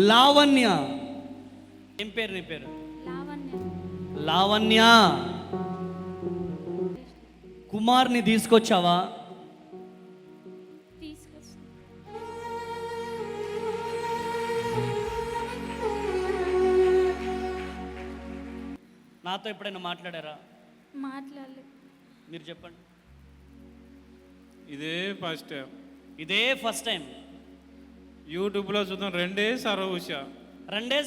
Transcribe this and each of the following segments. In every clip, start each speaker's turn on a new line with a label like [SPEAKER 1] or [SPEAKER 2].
[SPEAKER 1] లావణ్య. ఏం పేరు నీ పేరు? లావణ్య. కుమార్ని తీసుకొచ్చావా? నాతో ఎప్పుడైనా మాట్లాడారా?
[SPEAKER 2] మాట్లాడలేదు.
[SPEAKER 1] మీరు చెప్పండి.
[SPEAKER 3] ఇదే ఫస్ట్ టైం
[SPEAKER 4] యూట్యూబ్లో చూద్దాం. రెండే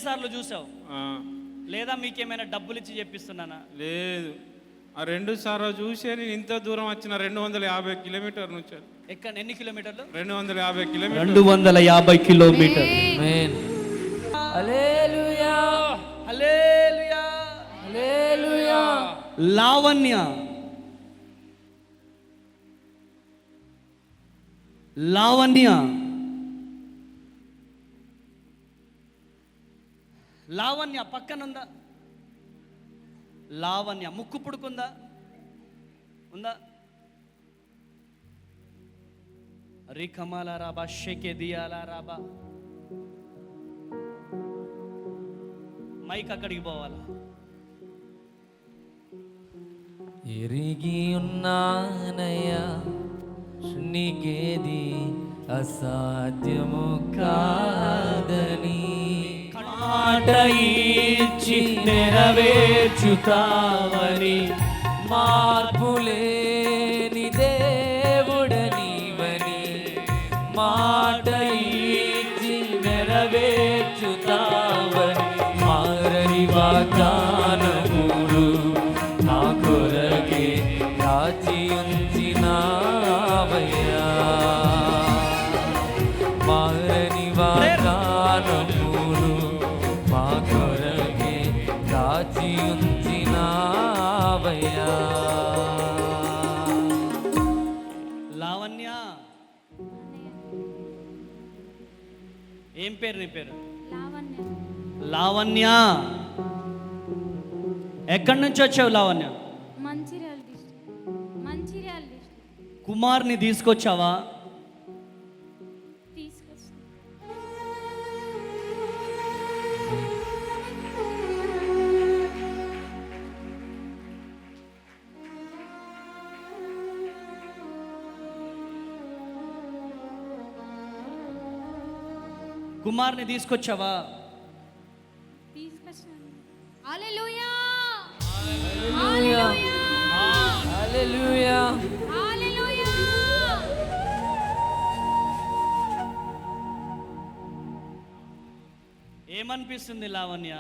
[SPEAKER 1] సార్లు చూసావు లేదా? మీకేమైనా డబ్బులు ఇచ్చి చెప్పిస్తున్నానా?
[SPEAKER 4] లేదు, ఆ 2 సార్లు చూసే నేను ఇంత దూరం వచ్చిన. 250 కిలోమీటర్ నుంచి.
[SPEAKER 1] ఎక్కడ? ఎన్ని కిలోమీటర్లు?
[SPEAKER 4] 250 కిలోమీటర్.
[SPEAKER 1] 250 కిలోమీటర్.
[SPEAKER 2] హల్లెలూయా,
[SPEAKER 1] హల్లెలూయా,
[SPEAKER 2] హల్లెలూయా.
[SPEAKER 1] లావణ్య, లావణ్య, లావణ్య పక్కనుందా? లావణ్య ముక్కు పుడుకుందా? ఉందా? రికమాల రాబా షేకే దియాల రాబా. మైక్ అక్కడికి పోవాలా?
[SPEAKER 2] ఎరిగి ఉన్నానయ్యా, నీకేది అసాధ్యము కాదని. మాట ఇచ్చి నెరవేర్చుతావని, మార్పులేని దేవుడనివని. మాట ఇచ్చి నెరవేర్చుతావని, మారని వాగ్దానములు నా కొరకే రాచి ఉంచినావయ్యా. మారని వాగ్దానములు మా కొరకే రాచి ఉంచినావయ్యా.
[SPEAKER 1] లావణ్య, ఏం పేరు నీ పేరు? లావణ్య. ఎక్కడి నుంచి వచ్చావు లావణ్య?
[SPEAKER 2] మంచిర్యాల డిస్ట్రిక్ట్.
[SPEAKER 1] కుమార్ని తీసుకొచ్చావా? కుమార్ని తీసుకొచ్చావా?
[SPEAKER 2] హల్లెలూయా, హల్లెలూయా, హల్లెలూయా, హల్లెలూయా.
[SPEAKER 1] ఏమనిపిస్తుంది లావణ్య?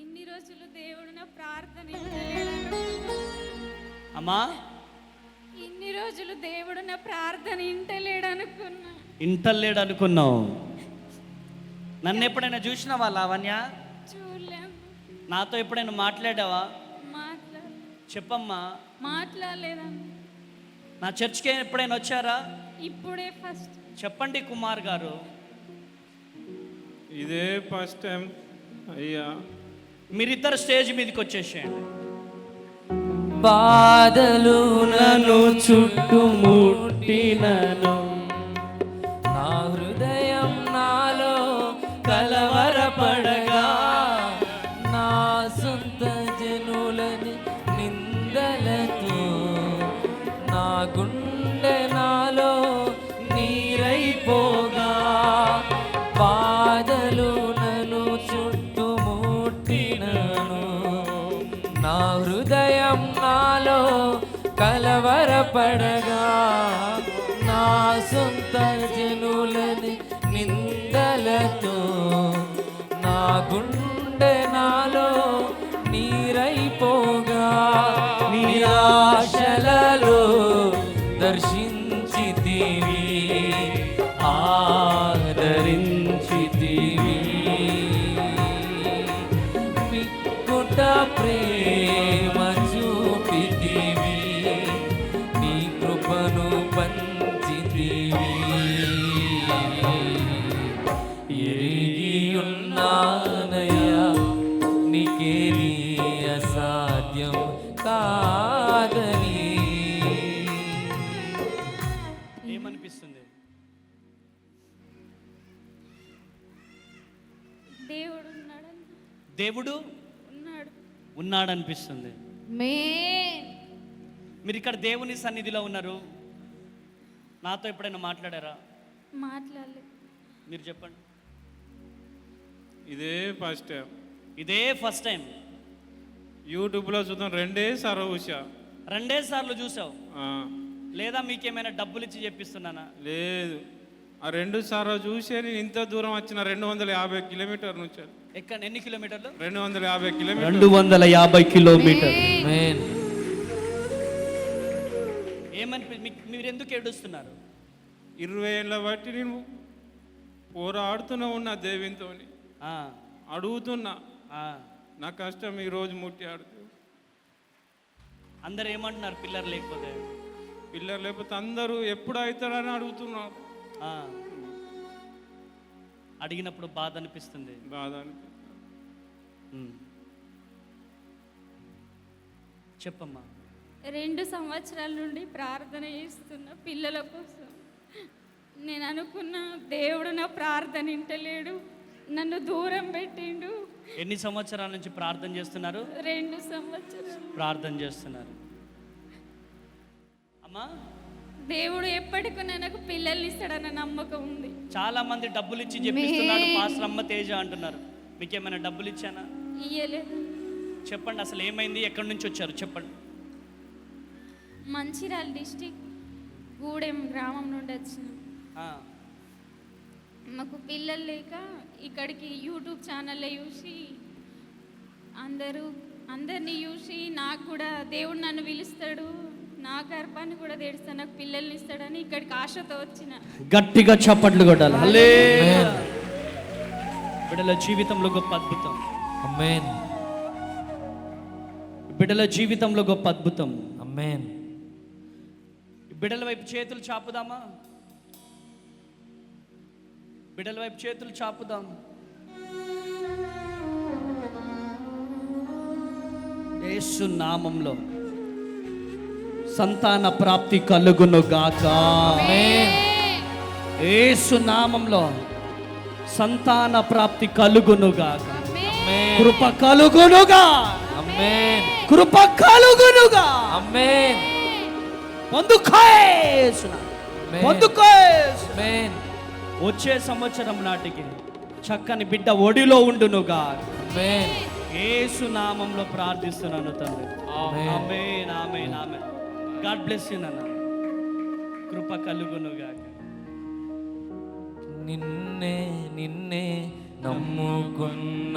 [SPEAKER 2] ఇన్ని రోజులు దేవుడు నా ప్రార్థన
[SPEAKER 1] అమ్మా,
[SPEAKER 2] ఇన్ని రోజులు దేవుడు నా ప్రార్థన
[SPEAKER 1] ఇంటలేడు అనుకున్నావు. నన్ను ఎప్పుడైనా చూసినావా లావణ్య?
[SPEAKER 2] చూడలేము.
[SPEAKER 1] నాతో ఎప్పుడైనా మాట్లాడావా? చెప్పమ్మా.
[SPEAKER 2] మాట్లాడలేదండి.
[SPEAKER 1] నా చర్చ్కి ఎప్పుడైనా వచ్చారా?
[SPEAKER 2] ఇప్పుడే ఫస్ట్.
[SPEAKER 1] చెప్పండి కుమార్ గారు.
[SPEAKER 4] ఇదే ఫస్ట్ టైం అయ్యా.
[SPEAKER 1] మీరిద్దరు స్టేజ్ మీదకి వచ్చేసేయండి.
[SPEAKER 2] బాధలు నన్ను చుట్టుముట్టినను, నా హృదయం నాలో కలవరపడగా, నా సొంత జనులని నిందలతో, నా గుండె నాలో నీరైపోగా, బాధలు నన్ను చుట్టుముట్టినను, నా హృదయం నాలో కలవరపడగా, నా సొంత జనులని నిందలతో, నా గుండె నాలో నీరైపోగా, నిరాశలలో దర్శించితివి, ఆదరించితివి, మిక్కుట ప్రేమ చూపితివి, నీ కృపను పంచితివి. ఎరిగి ఉన్నానయ్యా, నీకేది అసాధ్యం కాదని.
[SPEAKER 1] దేవుడు
[SPEAKER 2] ఉన్నాడు.
[SPEAKER 1] ఉన్నాడనిపిస్తుంది. మీరు ఇక్కడ దేవుని సన్నిధిలో ఉన్నారు. నాతో ఎప్పుడైనా మాట్లాడారా?
[SPEAKER 2] మాట్లాడలేదు.
[SPEAKER 1] మీరు చెప్పండి.
[SPEAKER 4] ఇదే ఫస్ట్ టైం.
[SPEAKER 1] ఇదే ఫస్ట్ టైం.
[SPEAKER 4] యూట్యూబ్లో చూద్దాం, రెండే సార్లు చూసా.
[SPEAKER 1] 2 సార్లు చూసావు?
[SPEAKER 4] ఆ,
[SPEAKER 1] లేదా మీకేమైనా డబ్బులు ఇచ్చి చెప్పిస్తున్నానా?
[SPEAKER 4] లేదు, ఆ 2 సార్లు చూసే నేను ఇంత దూరం వచ్చిన. 250 కిలోమీటర్లు వచ్చాను.
[SPEAKER 1] ఎక్కడ ఎన్ని కిలోమీటర్లు?
[SPEAKER 4] 250 కిలోమీటర్లు.
[SPEAKER 1] 250 కిలోమీటర్. మీరు ఎందుకు ఏడుస్తున్నారు?
[SPEAKER 4] 20 ఏళ్ళ బట్టి నేను పోరాడుతూనే ఉన్నా దేవునితో,
[SPEAKER 1] ఆ,
[SPEAKER 4] అడుగుతున్నా.
[SPEAKER 1] ఆ.
[SPEAKER 4] నా కష్టం ఈరోజు ముట్టి ఆడుతూ.
[SPEAKER 1] అందరు ఏమంటున్నారు పిల్లలు లేకపోతే?
[SPEAKER 4] పిల్లలు లేకపోతే అందరూ ఎప్పుడు అవుతారని అడుగుతున్నారు.
[SPEAKER 1] ఆ. అడిగినప్పుడు బాధ అనిపిస్తుంది.
[SPEAKER 4] బాధ అనిపిస్తుంది.
[SPEAKER 1] చెప్పమ్మా.
[SPEAKER 2] 2 సంవత్సరాల నుండి ప్రార్థన చేస్తున్నా పిల్లల కోసం. నేను అనుకున్న దేవుడు నా ప్రార్థన వింటలేడు, నన్ను దూరం పెట్టిండు.
[SPEAKER 1] ఎన్ని సంవత్సరాల నుంచి ప్రార్థన చేస్తున్నారు?
[SPEAKER 2] 2 సంవత్సరాలు
[SPEAKER 1] ప్రార్థన చేస్తున్నారు. అమ్మా,
[SPEAKER 2] దేవుడు ఎప్పటికీ నాకు పిల్లల్ని ఇస్తాడన్న నమ్మకం ఉంది.
[SPEAKER 1] చాలా మంది డబ్బులు ఇచ్చి చెప్పిస్తున్నాడు పాస్టర్ అమ్మ తేజ అంటున్నారు. మీకేమైనా డబ్బులు ఇచ్చానా?
[SPEAKER 2] ఇయ్యలేదు.
[SPEAKER 1] చెప్పండి, అసలు ఏమైంది? ఎక్కడి నుంచి వచ్చారు చెప్పండి.
[SPEAKER 2] మంచిర్యాల డిస్టిక్ గూడెం గ్రామం నుండి వచ్చినాం.
[SPEAKER 1] ఆ.
[SPEAKER 2] మాకు పిల్లలు లేక ఇక్కడికి యూట్యూబ్ ఛానల్లో చూసి అందరినీ చూసి నాకు కూడా దేవుడు నన్ను పిలుస్తాడు, నా గర్భాన్ని కూడా తెడుస్తాడు, నాకు పిల్లల్ని ఇస్తాడని ఇక్కడికి ఆశతో వచ్చిన.
[SPEAKER 1] గట్టిగా చప్పట్లు కొట్టాలి. హల్లెలూయా. బిడ్డల జీవితంలో గొప్ప అద్భుతం.
[SPEAKER 5] ఆమేన్.
[SPEAKER 1] బిడ్డల జీవితంలో గొప్ప అద్భుతం.
[SPEAKER 5] ఆమేన్.
[SPEAKER 1] బిడ్డల వైపు చేతులు చాపుదామా? బిడ్డల వైపు చేతులు చాపుదాం. యేసు నామంలో సంతాన ప్రాప్తి కలుగును గాక.
[SPEAKER 5] ఆమేన్.
[SPEAKER 1] యేసు నామంలో సంతాన ప్రాప్తి కలుగును గాక.
[SPEAKER 5] ఆమేన్.
[SPEAKER 1] కృప కలుగునుగా.
[SPEAKER 5] ఆమేన్.
[SPEAKER 1] కృప కలుగునుగా.
[SPEAKER 5] ఆమేన్.
[SPEAKER 1] పొందుకోయేసు. పొందుకోయేసు.
[SPEAKER 5] ఆమేన్.
[SPEAKER 1] వచ్చే సంవత్సరం నాటికి చక్కని బిడ్డ ఒడిలో ఉండునుగా.
[SPEAKER 5] ఆమేన్.
[SPEAKER 1] యేసు నామంలో ప్రార్థిస్తున్నాను తండ్రి.
[SPEAKER 5] ఆమేన్.
[SPEAKER 1] ఆమేన్. ఆమేన్. ఆమేన్. గాడ్ బ్లెస్ యు నాన్న. కృప కలుగునుగా.
[SPEAKER 5] నిన్నే నిన్నే నమ్ముకున్నానే